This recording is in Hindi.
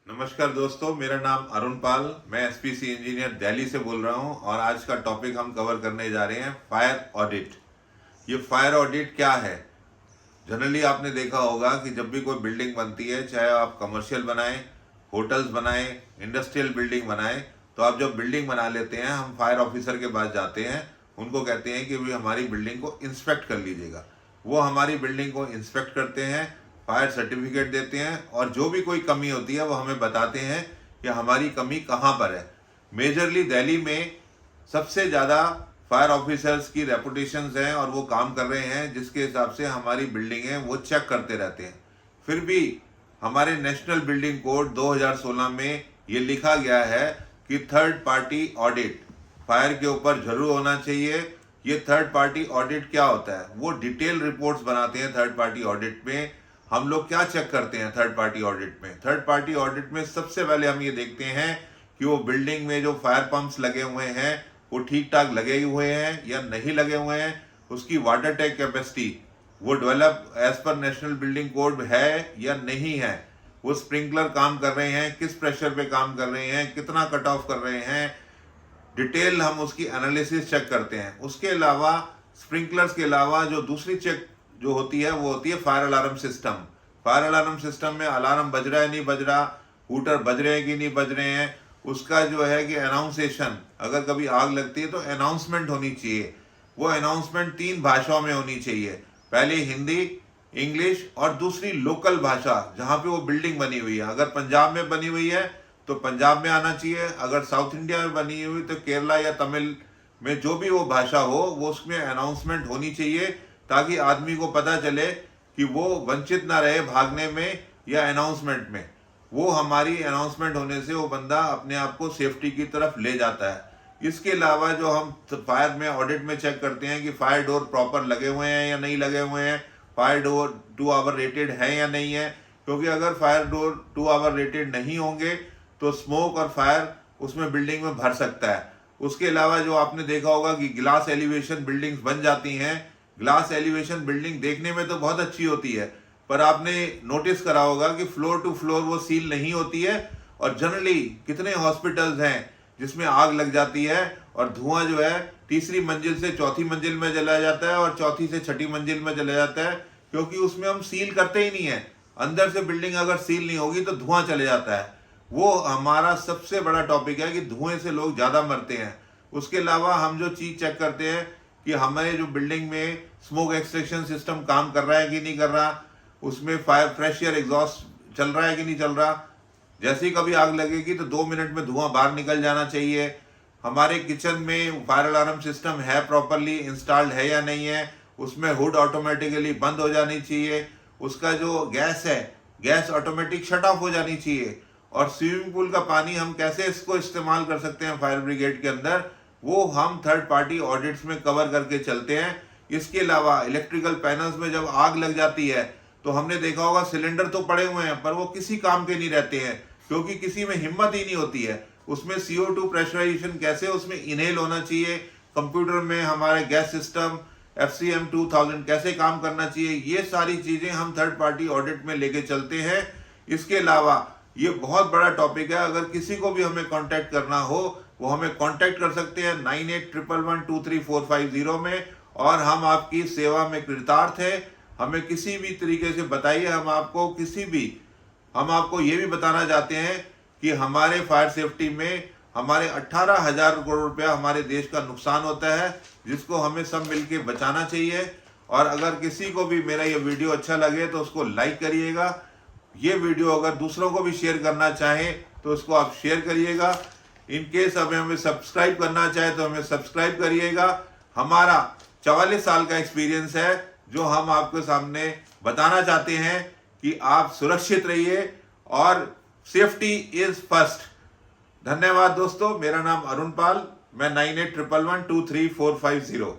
नमस्कार दोस्तों, मेरा नाम अरुण पाल, मैं एसपीसी इंजीनियर दिल्ली से बोल रहा हूं और आज का टॉपिक हम कवर करने जा रहे हैं फायर ऑडिट। ये फायर ऑडिट क्या है? जनरली आपने देखा होगा कि जब भी कोई बिल्डिंग बनती है, चाहे आप कमर्शियल बनाएं, होटल्स बनाएं, इंडस्ट्रियल बिल्डिंग बनाएं, तो आप जब बिल्डिंग बना लेते हैं, हम फायर ऑफिसर के पास जाते हैं, उनको कहते हैं कि भाई हमारी बिल्डिंग को इंस्पेक्ट कर लीजिएगा। वो हमारी बिल्डिंग को इंस्पेक्ट करते हैं, फायर सर्टिफिकेट देते हैं और जो भी कोई कमी होती है वो हमें बताते हैं कि हमारी कमी कहाँ पर है। मेजरली दिल्ली में सबसे ज़्यादा फायर ऑफिसर्स की रेपुटेशंस हैं और वो काम कर रहे हैं जिसके हिसाब से हमारी बिल्डिंग है वो चेक करते रहते हैं। फिर भी हमारे नेशनल बिल्डिंग कोड 2016 में ये लिखा गया है कि थर्ड पार्टी ऑडिट फायर के ऊपर जरूर होना चाहिए। ये थर्ड पार्टी ऑडिट क्या होता है? वो डिटेल रिपोर्ट्स बनाते हैं। थर्ड पार्टी ऑडिट में हम लोग क्या चेक करते हैं? थर्ड पार्टी ऑडिट में सबसे पहले हम ये देखते हैं कि वो बिल्डिंग में जो फायर पंप्स लगे हुए हैं वो ठीक ठाक लगे हुए हैं या नहीं लगे हुए हैं। उसकी वाटर टैंक कैपेसिटी वो develop as per national building code है या नहीं है। वो स्प्रिंकलर काम कर रहे हैं, किस प्रेशर पे काम कर रहे हैं, कितना कट ऑफ कर रहे हैं, डिटेल हम उसकी एनालिसिस चेक करते हैं। उसके अलावा स्प्रिंकलर्स के अलावा जो दूसरी चेक जो होती है वो होती है fire alarm system. Fire alarm system में अलार्म बज रहा है नहीं बज रहा, हूटर बज रहे हैं कि नहीं बज रहे हैं, उसका जो है कि अनाउंसेशन, अगर कभी आग लगती है तो अनाउंसमेंट होनी चाहिए। वो अनाउंसमेंट 3 भाषाओं में होनी चाहिए। पहले हिंदी, इंग्लिश और दूसरी लोकल भाषा जहाँ पे वो बिल्डिंग बनी हुई है। अगर पंजाब में बनी हुई है तो पंजाब में आना चाहिए, अगर साउथ इंडिया में बनी हुई तो केरला या तमिल में जो भी वो भाषा हो वो उसमें अनाउंसमेंट होनी चाहिए, ताकि आदमी को पता चले कि वो वंचित ना रहे भागने में या अनाउंसमेंट में। वो हमारी अनाउंसमेंट होने से वो बंदा अपने आप को सेफ्टी की तरफ ले जाता है। इसके अलावा जो हम फायर में ऑडिट में चेक करते हैं कि फायर डोर प्रॉपर लगे हुए हैं या नहीं लगे हुए हैं, फायर डोर 2 आवर रेटेड है या नहीं है, क्योंकि अगर फायर डोर 2 आवर रेटेड नहीं होंगे तो स्मोक और फायर उसमें बिल्डिंग में भर सकता है। उसके अलावा जो आपने देखा होगा कि ग्लास एलिवेशन बिल्डिंग्स बन जाती हैं। ग्लास एलिवेशन बिल्डिंग देखने में तो बहुत अच्छी होती है, पर आपने नोटिस करा होगा कि फ्लोर टू फ्लोर वो सील नहीं होती है। और जनरली कितने हॉस्पिटल्स हैं जिसमें आग लग जाती है और धुआं जो है तीसरी मंजिल से चौथी मंजिल में चला जाता है और चौथी से छठी मंजिल में चला जाता है, क्योंकि उसमें हम सील करते ही नहीं है। अंदर से बिल्डिंग अगर सील नहीं होगी तो धुआं चले जाता है। वो हमारा सबसे बड़ा टॉपिक है कि धुएं से लोग ज़्यादा मरते हैं। उसके अलावा हम जो चीज़ चेक करते हैं कि हमारे जो बिल्डिंग में स्मोक एक्सट्रैक्शन सिस्टम काम कर रहा है कि नहीं कर रहा, उसमें फायर फ्रेश एयर एग्जॉस्ट चल रहा है कि नहीं चल रहा। जैसे ही कभी आग लगेगी तो 2 मिनट में धुआं बाहर निकल जाना चाहिए। हमारे किचन में फायर अलार्म सिस्टम है प्रॉपरली इंस्टॉल्ड है या नहीं है, उसमें हुड ऑटोमेटिकली बंद हो जानी चाहिए। उसका जो गैस है, गैस ऑटोमेटिक शट ऑफ हो जानी चाहिए। और स्विमिंग पूल का पानी हम कैसे इसको इस्तेमाल कर सकते हैं फायर ब्रिगेड के अंदर, वो हम थर्ड पार्टी ऑडिट्स में कवर करके चलते हैं। इसके अलावा इलेक्ट्रिकल पैनल्स में जब आग लग जाती है तो हमने देखा होगा सिलेंडर तो पड़े हुए हैं पर वो किसी काम के नहीं रहते हैं, क्योंकि किसी में हिम्मत ही नहीं होती है। उसमें CO2 प्रेशराइजेशन कैसे उसमें इनहेल होना चाहिए, कंप्यूटर में हमारे गैस सिस्टम FCM 2000 कैसे काम करना चाहिए, ये सारी चीज़ें हम थर्ड पार्टी ऑडिट में लेके चलते हैं। इसके अलावा ये बहुत बड़ा टॉपिक है। अगर किसी को भी हमें कांटेक्ट करना हो वो हमें कांटेक्ट कर सकते हैं 9811123450 में, और हम आपकी सेवा में कृतार्थ है। हमें किसी भी तरीके से बताइए, हम आपको ये भी बताना चाहते हैं कि हमारे फायर सेफ्टी में हमारे 18,000 करोड़ रुपया हमारे देश का नुकसान होता है, जिसको हमें सब मिलके बचाना चाहिए। और अगर किसी को भी मेरा ये वीडियो अच्छा लगे तो उसको लाइक करिएगा। ये वीडियो अगर दूसरों को भी शेयर करना चाहें तो उसको आप शेयर करिएगा। इन केस हमें सब्सक्राइब करना चाहे तो हमें सब्सक्राइब करिएगा। हमारा 44 साल का एक्सपीरियंस है जो हम आपके सामने बताना चाहते हैं कि आप सुरक्षित रहिए और सेफ्टी इज फर्स्ट। धन्यवाद दोस्तों, मेरा नाम अरुण पाल, मैं 9811123450।